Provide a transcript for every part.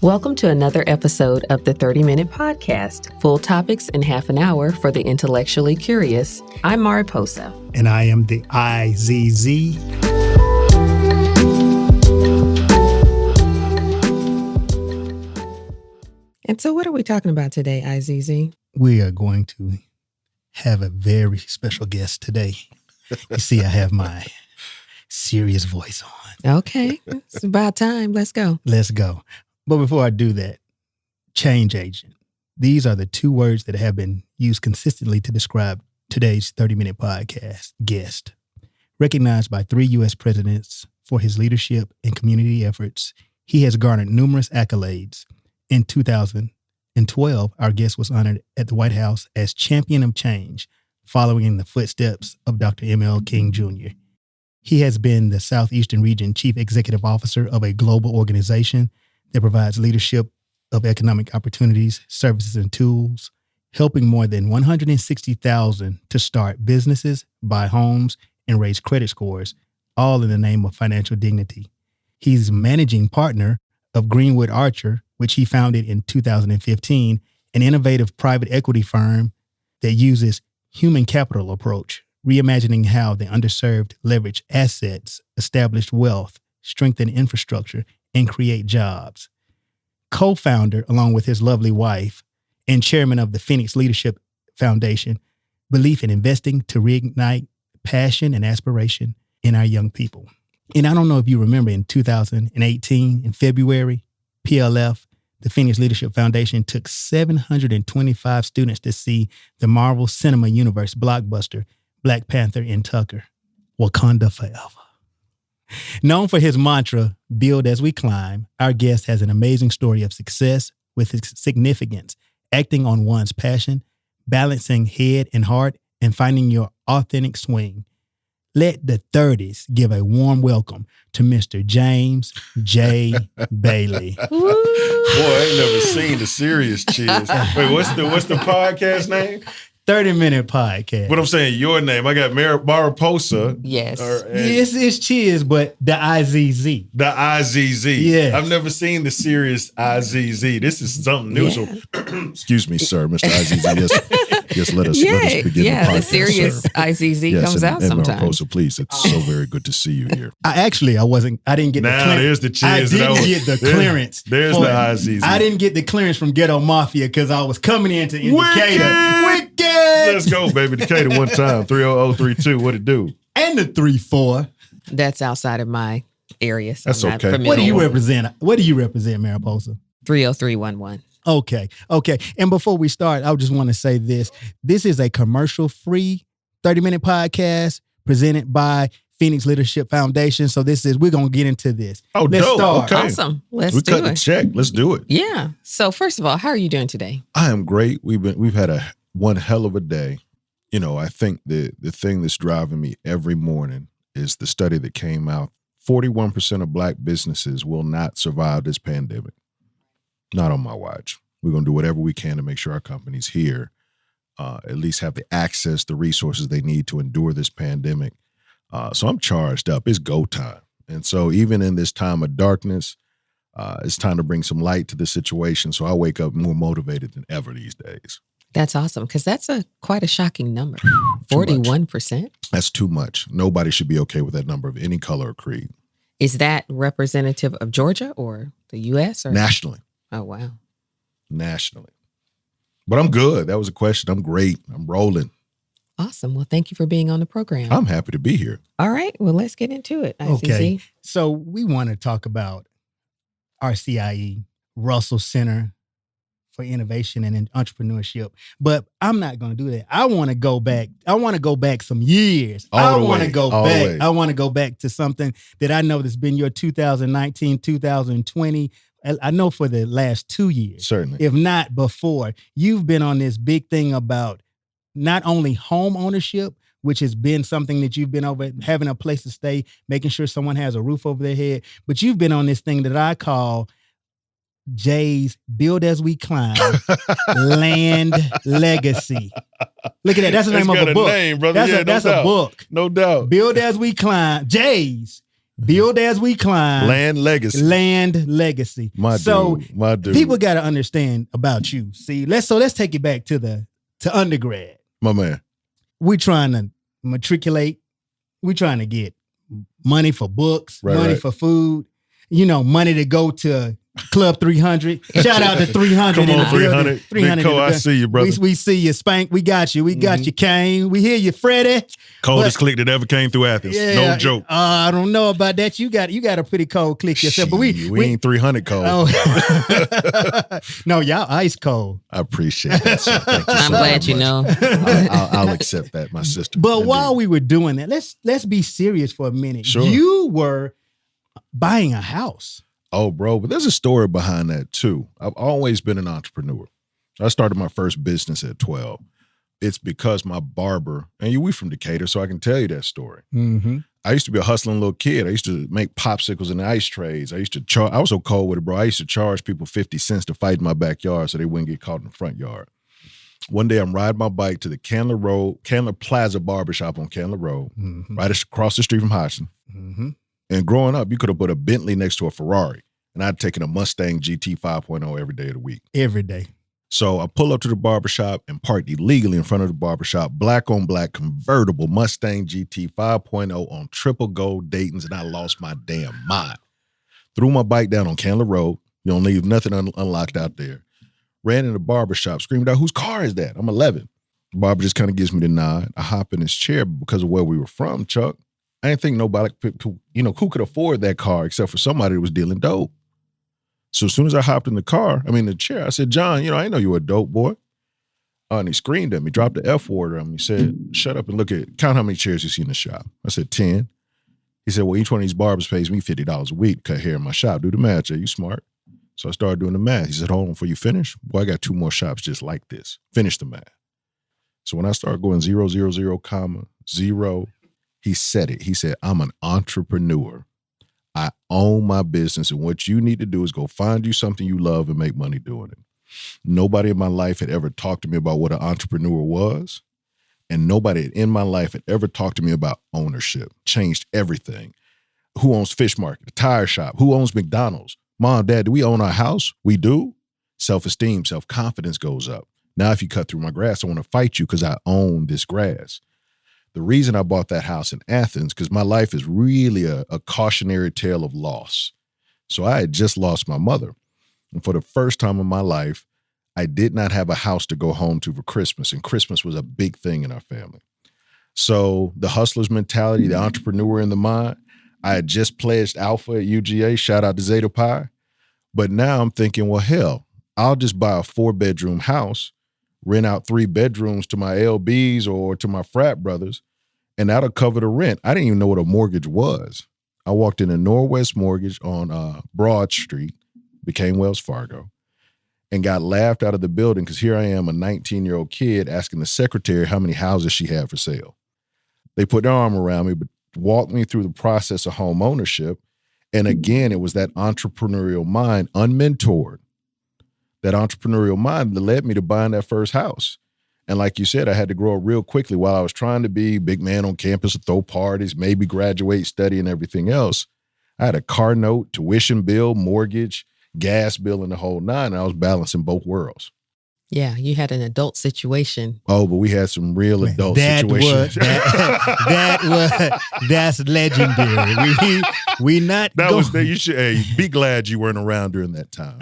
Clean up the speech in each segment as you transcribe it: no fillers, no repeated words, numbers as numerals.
Welcome to another episode of the 30-Minute Podcast, full topics in half an hour for the intellectually curious. I'm Mariposa. And I am the IZZ. And so what are we talking about today, IZZ? We are going to have a very special guest today. You see, I have my serious voice on. Okay, it's about time. Let's go. Let's go. But before I do that, change agent. These are the two words that have been used consistently to describe today's 30-minute podcast guest. Recognized by 3 U.S. presidents for his leadership and community efforts, he has garnered numerous accolades. In 2012, our guest was honored at the White House as Champion of Change, following in the footsteps of Dr. M.L. King Jr. He has been the Southeastern Region Chief Executive Officer of a global organization that provides leadership of economic opportunities, services, and tools, helping more than 160,000 to start businesses, buy homes, and raise credit scores, all in the name of financial dignity. He's managing partner of Greenwood Archer, which he founded in 2015, an innovative private equity firm that uses human capital approach, reimagining how the underserved leverage assets, establish wealth, strengthen infrastructure, and create jobs. Co-founder, along with his lovely wife, and chairman of the Phoenix Leadership Foundation, belief in investing to reignite passion and aspiration in our young people. And I don't know if you remember in 2018, in February, PLF, the Phoenix Leadership Foundation, took 725 students to see the Marvel Cinema Universe blockbuster, Black Panther and Tucker, Wakanda Forever. Known for his mantra, build as we climb, our guest has an amazing story of success with its significance, acting on one's passion, balancing head and heart, and finding your authentic swing. Let the 30s give a warm welcome to Mr. James J. Bailey. Boy, I ain't never seen the serious cheers. Wait, what's the podcast name? 30-minute podcast. But I'm saying your name. I got Mariposa. Yes. It's cheers, but the IZZ. The IZZ. Yeah. I've never seen the serious IZZ. This is something new. Yeah. So, excuse me, sir, Mr. IZZ. Yes, let us begin the podcast, the serious sir. IZZ comes out and sometimes. Mariposa, please. It's so very good to see you here. I didn't get the clearance. There's the cheers. I didn't get the clearance. There's the IZZ. I didn't get the clearance from Ghetto Mafia because I was coming into Indicator. Wicked! Let's go, baby. Decatur one time. 30032. What it do? And the 34. That's outside of my area. So That's I'm not okay. familiar What do you with represent? What do you represent, Mariposa? 30311. Okay. And before we start, I just want to say this. This is a commercial-free 30-minute podcast presented by Phoenix Leadership Foundation. So we're going to get into this. Oh, Let's dope. start. Okay. Awesome. Let's We do cut the it. check. Let's do it. Yeah. So first of all, how are you doing today? I am great. We've had one hell of a day. You know, I think the thing that's driving me every morning is the study that came out. 41% of Black businesses will not survive this pandemic. Not on my watch. We're going to do whatever we can to make sure our companies here at least have the access, the resources they need to endure this pandemic. So I'm charged up. It's go time. And so even in this time of darkness, it's time to bring some light to the situation. So I wake up more motivated than ever these days. That's awesome because that's quite a shocking number. 41%. That's too much. Nobody should be okay with that number of any color or creed. Is that representative of Georgia or the U.S.? Or? Nationally. Oh, wow. Nationally. But I'm good. That was a question. I'm great. I'm rolling. Awesome. Well, thank you for being on the program. I'm happy to be here. All right. Well, let's get into it. ICC. Okay. So we want to talk about RCIE, Russell Center for Innovation and Entrepreneurship. But I'm not going to do that. I want to go back. I want to go back some years. I want to go back. I want to go back to something that I know that's been your 2019, 2020. I know for the last 2 years. Certainly. If not before, you've been on this big thing about not only home ownership, which has been something that you've been over, having a place to stay, making sure someone has a roof over their head, but you've been on this thing that I call Jay's Build As We Climb, Land Legacy. Look at that. That's the name of a book. Name, brother. That's a book. No doubt. Build As We Climb, Jay's Build as we climb. Land legacy. Land legacy. My dude. People got to understand about you. See, let's take it back to undergrad. My man. We trying to matriculate. We trying to get money for books, money for food, money to go to Club 300. Shout out to 300. Come on, 300. 300. Big Cole, I see you, brother. We see you, Spank. We got you. We got you, Kane. We hear you, Freddie. Coldest click that ever came through Athens. Yeah, no joke. I don't know about that. You got a pretty cold click yourself. But we ain't 300 cold. Oh. No, y'all ice cold. I appreciate that. Sir. Thank you I'm so glad you much. know. I'll accept that, my sister. But Indeed. while we were doing that, let's be serious for a minute. Sure. You were buying a house. Oh, bro, but there's a story behind that too. I've always been an entrepreneur. I started my first business at 12. It's because my barber, and we from Decatur, so I can tell you that story. Mm-hmm. I used to be a hustling little kid. I used to make popsicles in the ice trays. I was so cold with it, bro. I used to charge people 50 cents to fight in my backyard so they wouldn't get caught in the front yard. One day I'm riding my bike to the Candler Plaza barbershop on Candler Road, right across the street from Hodgson. Mm-hmm. And growing up, you could have put a Bentley next to a Ferrari, and I'd taken a Mustang GT 5.0 every day of the week. Every day. So I pull up to the barbershop and parked illegally in front of the barbershop, black on black convertible Mustang GT 5.0 on triple gold Dayton's, and I lost my damn mind. Threw my bike down on Candler Road. You don't leave nothing unlocked out there. Ran in the barbershop, screamed out, "Whose car is that?" I'm 11. The barber just kind of gives me the nod. I hop in his chair, but because of where we were from, Chuck, I didn't think nobody, who could afford that car except for somebody that was dealing dope. So as soon as I hopped in the chair, I said, "John, I didn't know you were a dope boy." And he screamed at me, dropped the F word on me. He said, "Shut up and count how many chairs you see in the shop." I said, 10. He said, "Well, each one of these barbers pays me $50 a week to cut hair in my shop. Do the math, Jay. You smart." So I started doing the math. He said, "Hold on, before you finish, boy, I got 2 more shops just like this. Finish the math." So when I started going 0, 0, 0, comma, 0, he said it. He said, "I'm an entrepreneur. I own my business, and what you need to do is go find you something you love and make money doing it." Nobody in my life had ever talked to me about what an entrepreneur was, and nobody in my life had ever talked to me about ownership. Changed everything. Who owns Fish Market, the tire shop? Who owns McDonald's? Mom, Dad, do we own our house? We do. Self-esteem, self-confidence goes up. Now if you cut through my grass, I want to fight you because I own this grass. The reason I bought that house in Athens, because my life is really a cautionary tale of loss. So I had just lost my mother. And for the first time in my life, I did not have a house to go home to for Christmas. And Christmas was a big thing in our family. So the hustler's mentality, the entrepreneur in the mind, I had just pledged Alpha at UGA, shout out to Zeta Pi. But now I'm thinking, well, hell, I'll just buy a 4-bedroom house, rent out 3 bedrooms to my LBs or to my frat brothers, and that'll cover the rent. I didn't even know what a mortgage was. I walked into Norwest Mortgage on Broad Street, became Wells Fargo, and got laughed out of the building because here I am, a 19-year-old kid asking the secretary how many houses she had for sale. They put their arm around me, but walked me through the process of home ownership. And again, it was that entrepreneurial mind, unmentored, that entrepreneurial mind that led me to buying that first house. And like you said, I had to grow up real quickly while I was trying to be big man on campus, throw parties, maybe graduate, study, and everything else. I had a car note, tuition bill, mortgage, gas bill, and the whole nine. And I was balancing both worlds. Yeah, you had an adult situation. Oh, but we had some real adult situations. That's legendary. We not. You should be glad you weren't around during that time.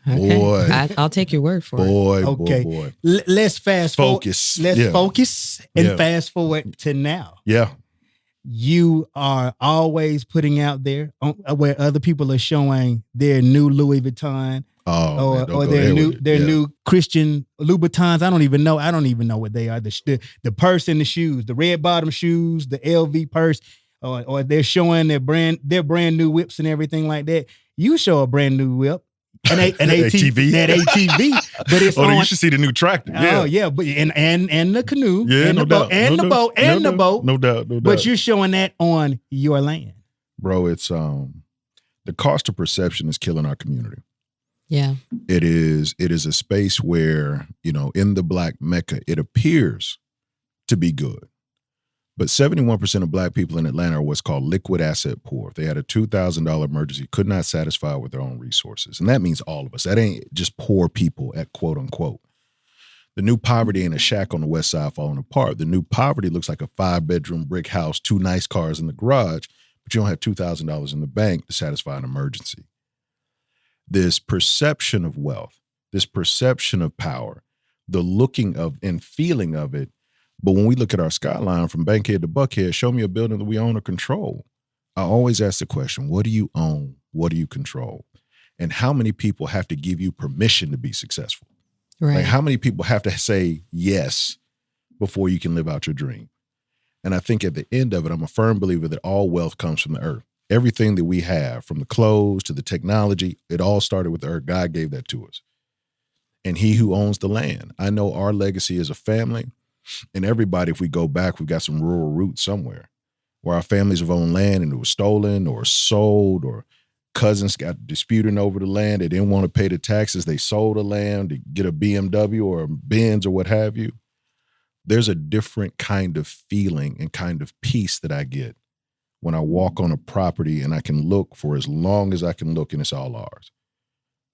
Okay. Boy, I'll take your word for it. Boy. Let's fast focus. Let's focus and fast forward to now. Yeah. You are always putting out there where other people are showing their new Louis Vuitton. Or their new Christian Louboutins. I don't even know what they are. The purse and the shoes, the red bottom shoes, the LV purse, or they're showing their brand new whips and everything like that. You show a brand new whip, an ATV, that ATV, but it's you should see the new tractor. Yeah. Oh yeah, but and the canoe, yeah, and no the boat, doubt. and no the boat, doubt. and no the boat. No doubt. But you're showing that on your land, bro. It's the cost of perception is killing our community. Yeah. It is a space where, in the Black Mecca, it appears to be good. But 71% of black people in Atlanta are what's called liquid asset poor. If they had a $2,000 emergency, could not satisfy with their own resources. And that means all of us. That ain't just poor people at quote unquote. The new poverty ain't a shack on the west side falling apart. The new poverty looks like a 5-bedroom brick house, 2 nice cars in the garage, but you don't have $2,000 in the bank to satisfy an emergency. This perception of wealth, this perception of power, the looking of and feeling of it. But when we look at our skyline from Bankhead to Buckhead, show me a building that we own or control. I always ask the question, what do you own? What do you control? And how many people have to give you permission to be successful? Right. Like, how many people have to say yes before you can live out your dream? And I think at the end of it, I'm a firm believer that all wealth comes from the earth. Everything that we have, from the clothes to the technology, it all started with the earth. God gave that to us. And he who owns the land. I know our legacy as a family, and everybody, if we go back, we've got some rural roots somewhere where our families have owned land and it was stolen or sold, or cousins got disputing over the land. They didn't want to pay the taxes. They sold the land to get a BMW or a Benz or what have you. There's a different kind of feeling and kind of peace that I get when I walk on a property and I can look for as long as I can look and it's all ours.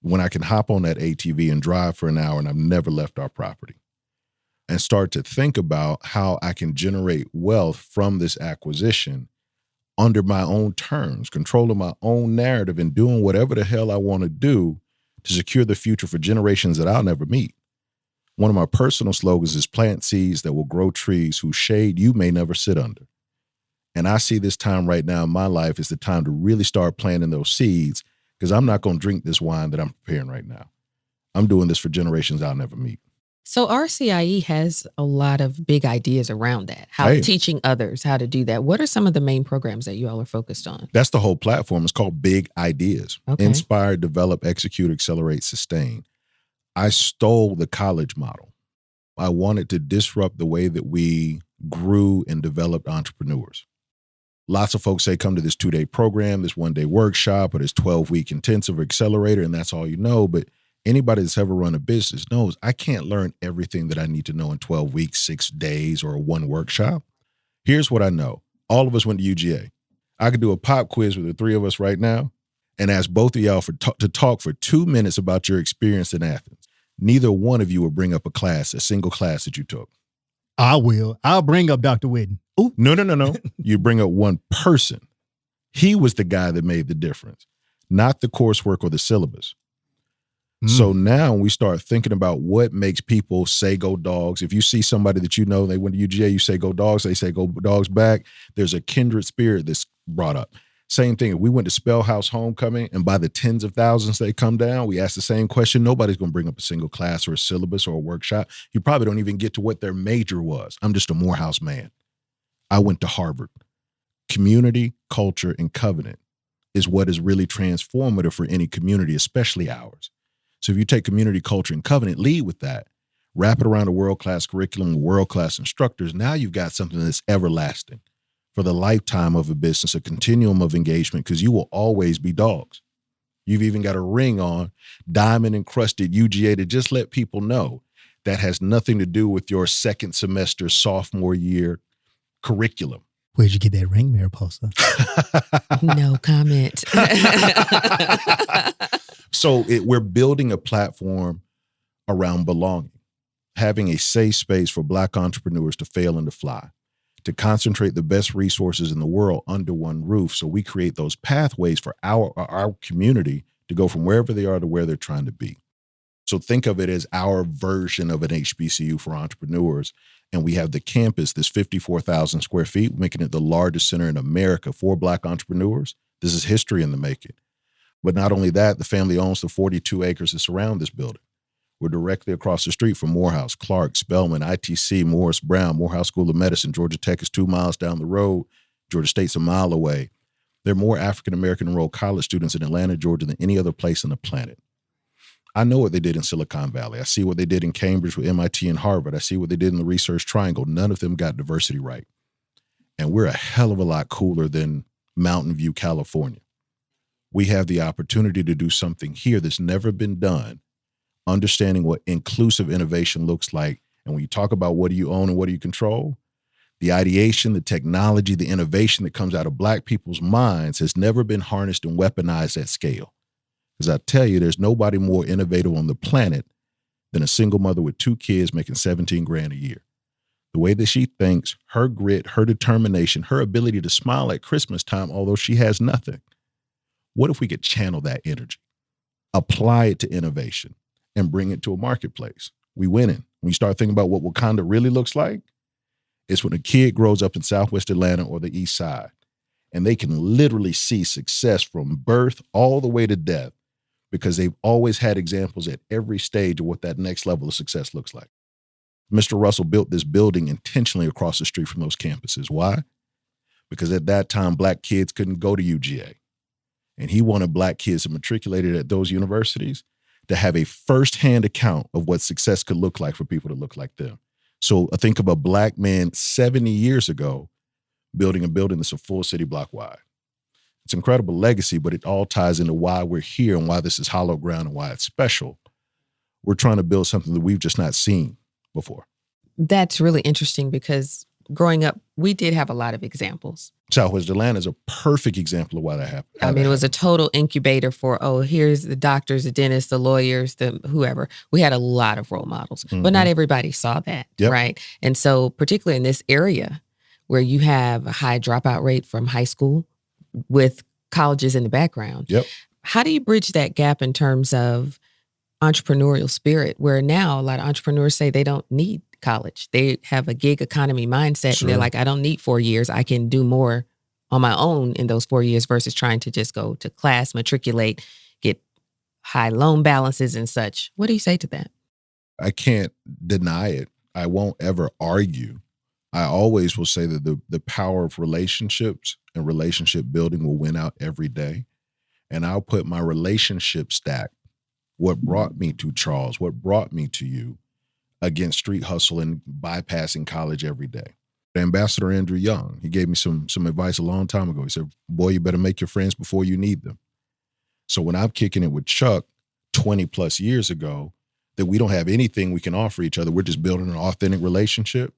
When I can hop on that ATV and drive for an hour and I've never left our property, and start to think about how I can generate wealth from this acquisition under my own terms, controlling my own narrative and doing whatever the hell I want to do to secure the future for generations that I'll never meet. One of my personal slogans is plant seeds that will grow trees whose shade you may never sit under. And I see this time right now in my life is the time to really start planting those seeds, because I'm not going to drink this wine that I'm preparing right now. I'm doing this for generations I'll never meet. So RCIE has a lot of big ideas around that, teaching others how to do that. What are some of the main programs that you all are focused on? That's the whole platform. It's called Big Ideas. Okay. Inspire, develop, execute, accelerate, sustain. I stole the college model. I wanted to disrupt the way that we grew and developed entrepreneurs. Lots of folks say come to this 2-day program, this 1-day workshop, or this 12-week intensive accelerator, and that's all you know. But anybody that's ever run a business knows I can't learn everything that I need to know in 12 weeks, 6 days, or one workshop. Here's what I know. All of us went to UGA. I could do a pop quiz with the 3 of us right now and ask both of y'all to talk for 2 minutes about your experience in Athens. Neither one of you will bring up a single class that you took. I will. I'll bring up Dr. Whitten. Ooh. No. You bring up one person. He was the guy that made the difference, not the coursework or the syllabus. So now we start thinking about what makes people say go dogs. If you see somebody that you know, they went to UGA, you say go dogs, they say go dogs back. There's a kindred spirit that's brought up. Same thing. If we went to Spell House Homecoming and by the tens of thousands they come down, we ask the same question. Nobody's going to bring up a single class or a syllabus or a workshop. You probably don't even get to what their major was. I'm just a Morehouse man. I went to Harvard. Community, culture, and covenant is what is really transformative for any community, especially ours. So if you take community, culture, and covenant, lead with that, wrap it around a world-class curriculum, world-class instructors, now you've got something that's everlasting for the lifetime of a business, a continuum of engagement, because you will always be dogs. You've even got a ring on, diamond encrusted UGA, to just let people know that has nothing to do with your second semester, sophomore year curriculum. Where'd you get that ring, Mariposa? No comment. So we're building a platform around belonging, having a safe space for Black entrepreneurs to fail and to fly, to concentrate the best resources in the world under one roof. So we create those pathways for our community to go from wherever they are to where they're trying to be. So think of it as our version of an HBCU for entrepreneurs. And we have the campus, this 54,000 square feet, making it the largest center in America for Black entrepreneurs. This is history in the making. But not only that, the family owns the 42 acres that surround this building. We're directly across the street from Morehouse, Clark, Spelman, ITC, Morris Brown, Morehouse School of Medicine. Georgia Tech is 2 miles down the road. Georgia State's a mile away. There are more African-American enrolled college students in Atlanta, Georgia than any other place on the planet. I know what they did in Silicon Valley. I see what they did in Cambridge with MIT and Harvard. I see what they did in the Research Triangle. None of them got diversity right. And we're a hell of a lot cooler than Mountain View, California. We have the opportunity to do something here that's never been done, understanding what inclusive innovation looks like. And when you talk about what do you own and what do you control, The ideation, the technology, the innovation that comes out of Black people's minds has never been harnessed and weaponized at scale. Because I tell you, there's nobody more innovative on the planet than a single mother with 2 kids making 17 grand a year. The way that she thinks, her grit, her determination, her ability to smile at Christmas time, although she has nothing. What if we could channel that energy, apply it to innovation, and bring it to a marketplace? We winning. When you start thinking about what Wakanda really looks like, it's when a kid grows up in Southwest Atlanta or the East Side, and they can literally see success from birth all the way to death because they've always had examples at every stage of what that next level of success looks like. Mr. Russell built this building intentionally across the street from those campuses. Why? Because at that time, Black kids couldn't go to UGA. And he wanted Black kids matriculated at those universities to have a firsthand account of what success could look like for people to look like them. So I think of a Black man 70 years ago building a building that's a full city block wide. It's an incredible legacy, but it all ties into why we're here and why this is hollow ground and why it's special. We're trying to build something that we've just not seen before. That's really interesting because growing up, we did have a lot of examples. Southwest Atlanta is a perfect example of why that happened. I mean, it was a total incubator for, here's the doctors, the dentists, the lawyers, the whoever. We had a lot of role models, but not everybody saw that, right? And so particularly in this area where you have a high dropout rate from high school with colleges in the background, how do you bridge that gap in terms of entrepreneurial spirit, where now a lot of entrepreneurs say they don't need college. They have a gig economy mindset and they're like, I don't need 4 years. I can do more on my own in those 4 years versus trying to just go to class, matriculate, get high loan balances and such. What do you say to that? I can't deny it. I won't ever argue. I always will say that the power of relationships and relationship building will win out every day. And I'll put my relationship stack, what brought me to Charles, what brought me to you, against street hustle and bypassing college every day. Ambassador Andrew Young, he gave me some advice a long time ago. He said, boy, you better make your friends before you need them. So when I'm kicking it with Chuck 20 plus years ago, that we don't have anything we can offer each other, we're just building an authentic relationship.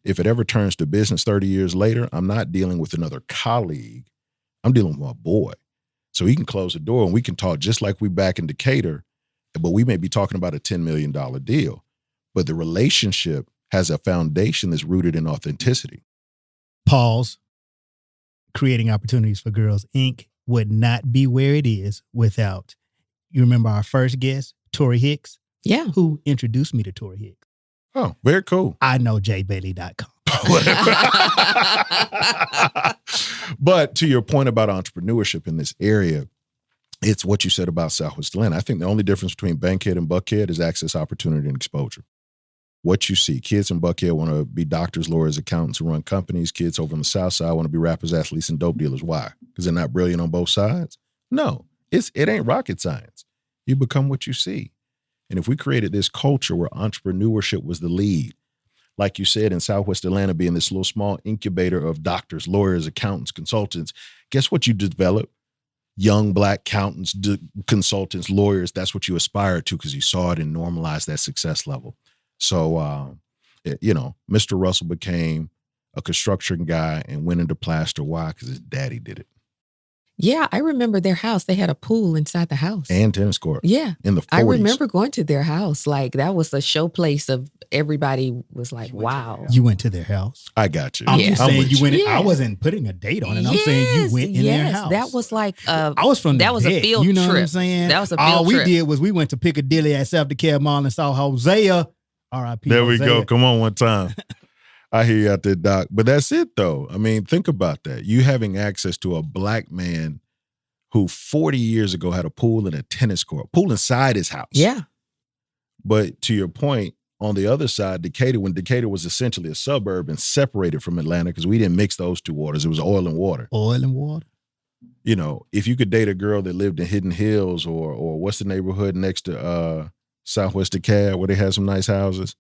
If it ever turns to business 30 years later, I'm not dealing with another colleague. I'm dealing with my boy. So he can close the door and we can talk just like we back in Decatur, but we may be talking about a $10 million deal. But the relationship has a foundation that's rooted in authenticity. Pause. Creating Opportunities for Girls, Inc. would not be where it is without, you remember our first guest, Tori Hicks? Yeah. Who introduced me to Tori Hicks? Oh, very cool. I know jbailey.com. But to your point about entrepreneurship in this area, it's what you said about Southwest Atlanta. I think the only difference between Bankhead and Buckhead is access, opportunity, and exposure. What you see, kids in Buckhead want to be doctors, lawyers, accountants, and run companies. Kids over on the South Side want to be rappers, athletes, and dope dealers. Why? Because they're not brilliant on both sides? No, it ain't rocket science. You become what you see. And if we created this culture where entrepreneurship was the lead, like you said, in Southwest Atlanta being this little small incubator of doctors, lawyers, accountants, consultants, guess what you develop? Young Black accountants, consultants, lawyers. That's what you aspired to because you saw it and normalized that success level. So, Mr. Russell became a construction guy and went into plaster. Why? Because his daddy did it. Yeah, I remember their house. They had a pool inside the house. And tennis court. Yeah. In the 40s. I remember going to their house. Like, that was the showplace of everybody was like, wow. You went to their house? I got you. I'm just saying you went in. Yeah. I wasn't putting a date on it. I'm saying you went in their house. That was like I was from the that was vet, a field you know trip. what I'm saying? That was a field All trip. we did was we went to Piccadilly at South DeKalb Mall and saw Hosea. R.I.P. There we Hosea. go. Come on one time. I hear you out there, Doc. But that's it, though. I mean, think about that. You having access to a Black man who 40 years ago had a pool and a tennis court, pool inside his house. Yeah. But to your point, on the other side, Decatur, when Decatur was essentially a suburb and separated from Atlanta, because we didn't mix those two waters, it was oil and water. Oil and water. You know, if you could date a girl that lived in Hidden Hills or what's the neighborhood next to Southwest DeKalb where they had some nice houses?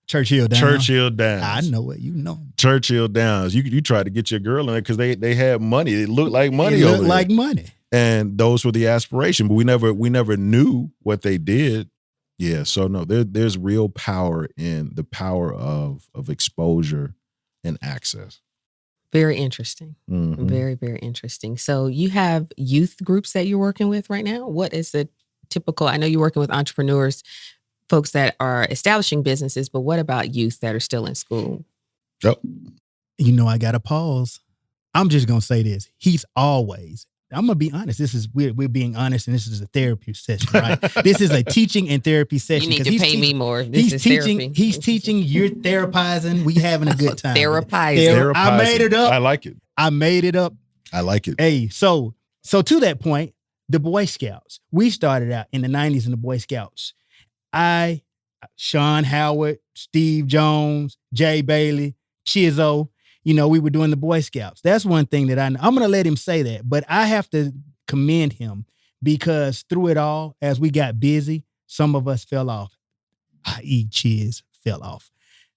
Churchill Downs. Churchill Downs. I know it. You know. Churchill Downs. You tried to get your girl in there because they had money. It looked like money. It over looked there. like money. And those were the aspiration, but we never knew what they did. Yeah, so no, there's real power in the power of exposure, and access. Very interesting. Mm-hmm. Very, very interesting. So you have youth groups that you're working with right now. What is the typical? I know you're working with entrepreneurs, folks that are establishing businesses, but what about youth that are still in school? Yep. You know, I got to pause. I'm just going to say this. He's always, I'm going to be honest. We're being honest, and this is a therapy session, right? This is a teaching and therapy session. You need to pay me more. This is teaching. therapy. He's teaching. You're therapizing. We having a good time. Therapizing. I made it up. I like it. I made it up. I like it. Hey, so to that point, the Boy Scouts. We started out in the 90s in the Boy Scouts. Sean Howard, Steve Jones, Jay Bailey, Chizzo, you know, we were doing the Boy Scouts. That's one thing that I know. I'm going to let him say that, but I have to commend him because through it all, as we got busy, some of us fell off, i.e. Chiz fell off.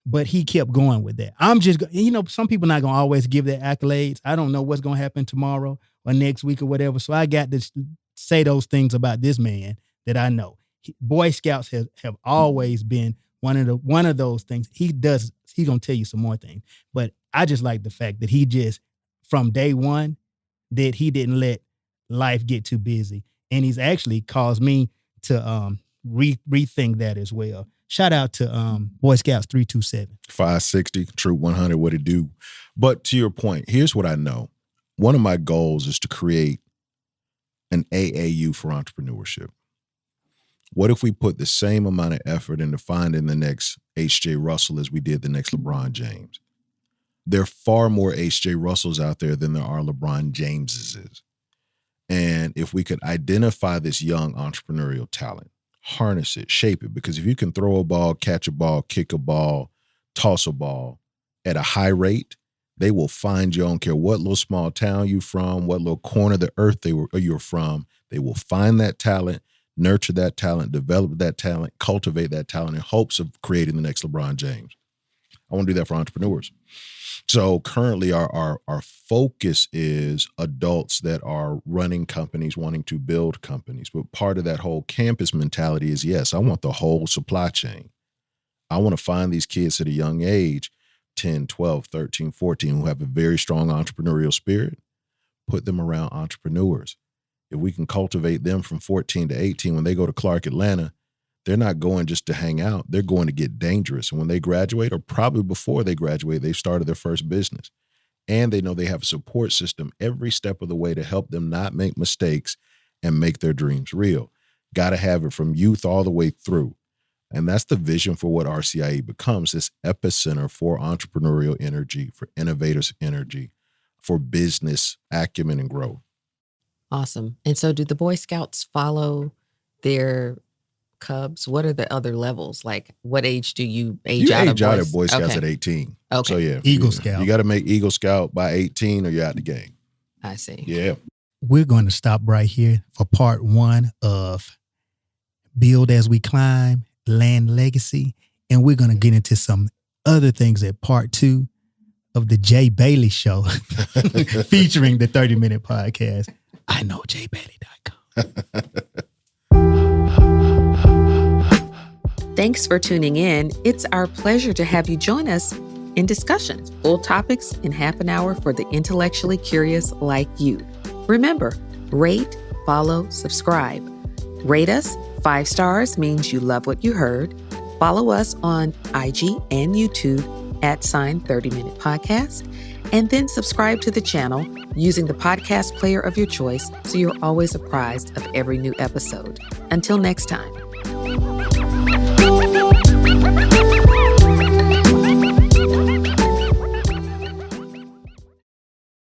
But he kept going with that. I'm just, you know, some people not going to always give their accolades. I don't know what's going to happen tomorrow or next week or whatever. So I got to say those things about this man that I know. Boy Scouts have always been one of those things. He's going to tell you some more things. But I just like the fact that he just, from day one, that he didn't let life get too busy. And he's actually caused me to rethink that as well. Shout out to Boy Scouts 327. 560, Troop 100, what it do. But to your point, here's what I know. One of my goals is to create an AAU for entrepreneurship. What if we put the same amount of effort into finding the next H.J. Russell as we did the next LeBron James? There are far more H.J. Russells out there than there are LeBron Jameses. And if we could identify this young entrepreneurial talent, harness it, shape it, because if you can throw a ball, catch a ball, kick a ball, toss a ball at a high rate, they will find you. I don't care what little small town you're from, what little corner of the earth you're from. They will find that talent, nurture that talent, develop that talent, cultivate that talent in hopes of creating the next LeBron James. I want to do that for entrepreneurs. So currently our focus is adults that are running companies, wanting to build companies. But part of that whole campus mentality is, yes, I want the whole supply chain. I want to find these kids at a young age, 10, 12, 13, 14, who have a very strong entrepreneurial spirit, put them around entrepreneurs. If we can cultivate them from 14 to 18, when they go to Clark Atlanta, they're not going just to hang out. They're going to get dangerous. And when they graduate, or probably before they graduate, they've started their first business. And they know they have a support system every step of the way to help them not make mistakes and make their dreams real. Got to have it from youth all the way through. And that's the vision for what RCIE becomes, this epicenter for entrepreneurial energy, for innovators' energy, for business acumen and growth. Awesome. And so do the Boy Scouts follow their Cubs? What are the other levels? Like, what age do you age out of Boy Scouts at 18. Okay. So yeah, Eagle Scout. You got to make Eagle Scout by 18 or you're out the game. I see. Yeah. We're going to stop right here for part 1 of Build As We Climb, Land Legacy. And we're going to get into some other things at part 2 of the Jay Bailey Show featuring the 30-minute podcast. I know jaybailey.com. Thanks for tuning in. It's our pleasure to have you join us in discussions, full topics in half an hour for the intellectually curious like you. Remember, rate, follow, subscribe. Rate us. 5 stars means you love what you heard. Follow us on IG and YouTube at 30-minute podcast. And then subscribe to the channel using the podcast player of your choice so you're always apprised of every new episode. Until next time.